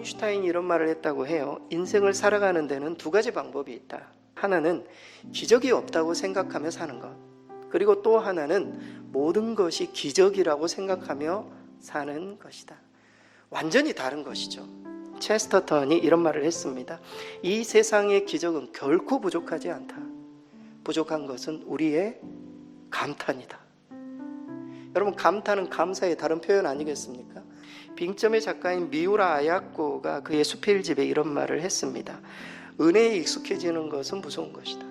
아인슈타인이 이런 말을 했다고 해요. 인생을 살아가는 데는 두 가지 방법이 있다. 하나는 기적이 없다고 생각하며 사는 것, 그리고 또 하나는 모든 것이 기적이라고 생각하며 사는 것이다. 완전히 다른 것이죠. 체스터턴이 이런 말을 했습니다. 이 세상의 기적은 결코 부족하지 않다. 부족한 것은 우리의 감탄이다. 여러분, 감탄은 감사의 다른 표현 아니겠습니까? 빙점의 작가인 미우라 아야코가 그의 수필집에 이런 말을 했습니다. 은혜에 익숙해지는 것은 무서운 것이다.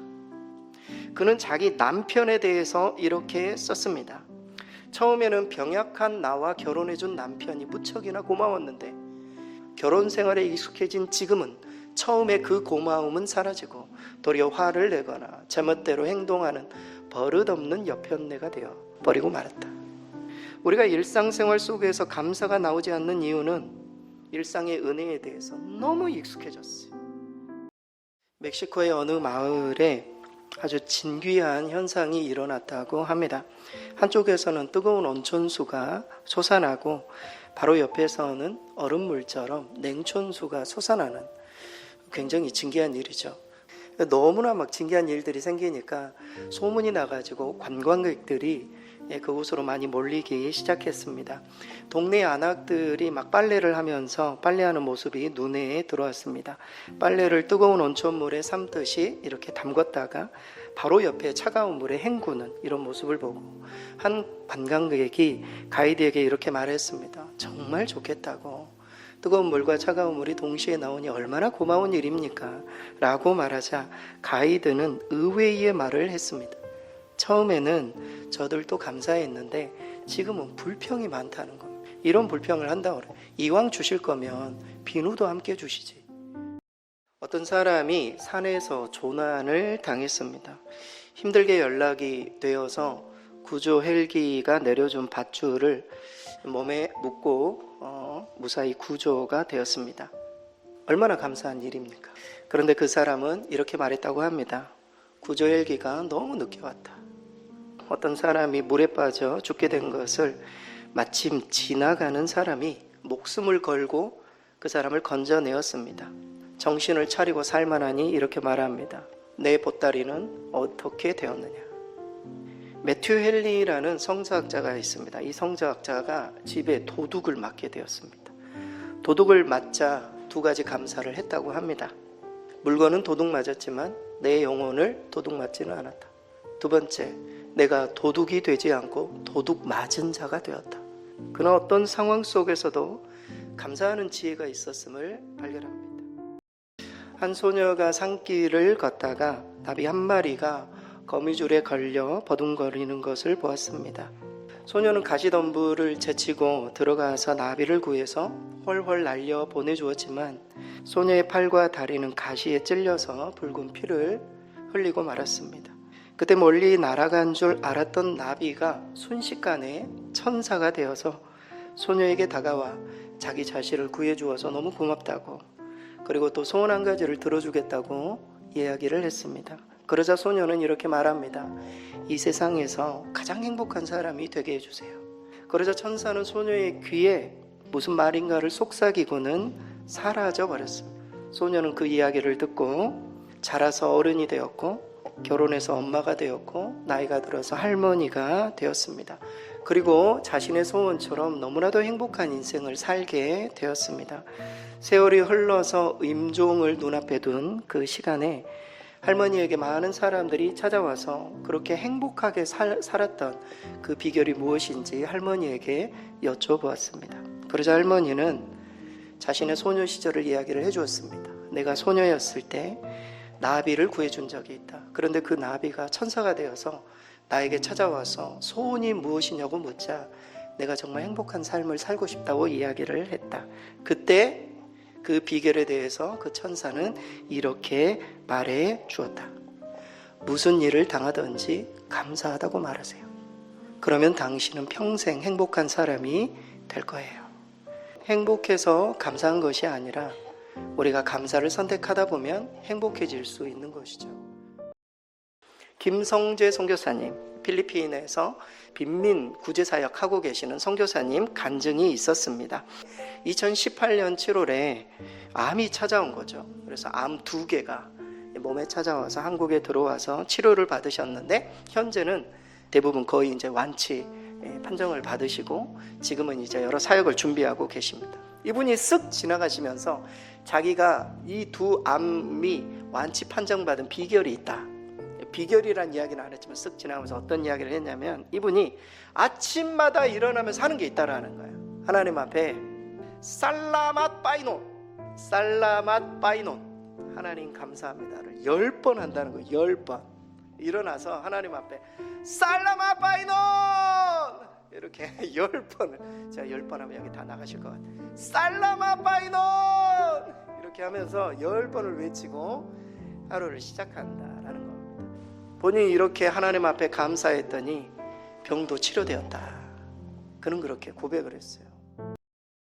그는 자기 남편에 대해서 이렇게 썼습니다. 처음에는 병약한 나와 결혼해준 남편이 무척이나 고마웠는데 결혼 생활에 익숙해진 지금은 처음에 그 고마움은 사라지고 도리어 화를 내거나 제멋대로 행동하는 버릇없는 여편네가 되어 버리고 말았다. 우리가 일상생활 속에서 감사가 나오지 않는 이유는 일상의 은혜에 대해서 너무 익숙해졌어요. 멕시코의 어느 마을에 아주 진귀한 현상이 일어났다고 합니다. 한쪽에서는 뜨거운 온천수가 솟아나고 바로 옆에서는 얼음물처럼 냉천수가 솟아나는 굉장히 진귀한 일이죠. 너무나 막 진귀한 일들이 생기니까 소문이 나가지고 관광객들이 그곳으로 많이 몰리기 시작했습니다. 동네 아낙들이 막 빨래를 하면서 빨래하는 모습이 눈에 들어왔습니다. 빨래를 뜨거운 온천물에 삶듯이 이렇게 담궜다가 바로 옆에 차가운 물에 헹구는 이런 모습을 보고 한 관광객이 가이드에게 이렇게 말했습니다. 정말 좋겠다고. 뜨거운 물과 차가운 물이 동시에 나오니 얼마나 고마운 일입니까? 라고 말하자 가이드는 의외의 말을 했습니다. 처음에는 저들도 감사했는데 지금은 불평이 많다는 겁니다. 이런 불평을 한다고 그래요. 이왕 주실 거면 비누도 함께 주시지. 어떤 사람이 산에서 조난을 당했습니다. 힘들게 연락이 되어서 구조 헬기가 내려준 밧줄을 몸에 묶고 무사히 구조가 되었습니다. 얼마나 감사한 일입니까? 그런데 그 사람은 이렇게 말했다고 합니다. 구조 헬기가 너무 늦게 왔다. 어떤 사람이 물에 빠져 죽게 된 것을 마침 지나가는 사람이 목숨을 걸고 그 사람을 건져내었습니다. 정신을 차리고 살만하니 이렇게 말합니다. 내 보따리는 어떻게 되었느냐. 매튜 헨리라는 성서학자가 있습니다. 이 성서학자가 집에 도둑을 맞게 되었습니다. 도둑을 맞자 두 가지 감사를 했다고 합니다. 물건은 도둑 맞았지만 내 영혼을 도둑 맞지는 않았다. 두 번째, 내가 도둑이 되지 않고 도둑 맞은 자가 되었다. 그는 어떤 상황 속에서도 감사하는 지혜가 있었음을 발견합니다. 한 소녀가 산길을 걷다가 나비 한 마리가 거미줄에 걸려 버둥거리는 것을 보았습니다. 소녀는 가시덤불을 제치고 들어가서 나비를 구해서 훨훨 날려 보내주었지만 소녀의 팔과 다리는 가시에 찔려서 붉은 피를 흘리고 말았습니다. 그때 멀리 날아간 줄 알았던 나비가 순식간에 천사가 되어서 소녀에게 다가와 자기 자신을 구해주어서 너무 고맙다고, 그리고 또 소원 한 가지를 들어주겠다고 이야기를 했습니다. 그러자 소녀는 이렇게 말합니다. 이 세상에서 가장 행복한 사람이 되게 해주세요. 그러자 천사는 소녀의 귀에 무슨 말인가를 속삭이고는 사라져 버렸습니다. 소녀는 그 이야기를 듣고 자라서 어른이 되었고 결혼해서 엄마가 되었고 나이가 들어서 할머니가 되었습니다. 그리고 자신의 소원처럼 너무나도 행복한 인생을 살게 되었습니다. 세월이 흘러서 임종을 눈앞에 둔 그 시간에 할머니에게 많은 사람들이 찾아와서 그렇게 행복하게 살았던 그 비결이 무엇인지 할머니에게 여쭤보았습니다. 그러자 할머니는 자신의 소녀 시절을 이야기를 해주었습니다. 내가 소녀였을 때 나비를 구해준 적이 있다. 그런데 그 나비가 천사가 되어서 나에게 찾아와서 소원이 무엇이냐고 묻자 내가 정말 행복한 삶을 살고 싶다고 이야기를 했다. 그때 그 비결에 대해서 그 천사는 이렇게 말해 주었다. 무슨 일을 당하든지 감사하다고 말하세요. 그러면 당신은 평생 행복한 사람이 될 거예요. 행복해서 감사한 것이 아니라 우리가 감사를 선택하다 보면 행복해질 수 있는 것이죠. 김성재 선교사님, 필리핀에서 빈민 구제사역 하고 계시는 선교사님 간증이 있었습니다. 2018년 7월에 암이 찾아온 거죠. 그래서 암 2개가 몸에 찾아와서 한국에 들어와서 치료를 받으셨는데 현재는 대부분 거의 이제 완치 판정을 받으시고 지금은 이제 여러 사역을 준비하고 계십니다. 이분이 쓱 지나가시면서 자기가 이 2 암이 완치 판정받은 비결이 있다. 비결이란 이야기는 안 했지만 쓱 지나가면서 어떤 이야기를 했냐면 이분이 아침마다 일어나면서 하는 게 있다라는 거예요. 하나님 앞에 살라맛 파이논, 살라맛 파이논, 하나님 감사합니다를 10번 한다는 거예요. 10번 일어나서 하나님 앞에 살라맛 파이논 이렇게 10번을, 제가 10번 하면 여기 다 나가실 것 같아요. 살라맛 파이논 이렇게 하면서 10번을 외치고 하루를 시작한다라는 겁니다. 본인이 이렇게 하나님 앞에 감사했더니 병도 치료되었다. 그는 그렇게 고백을 했어요.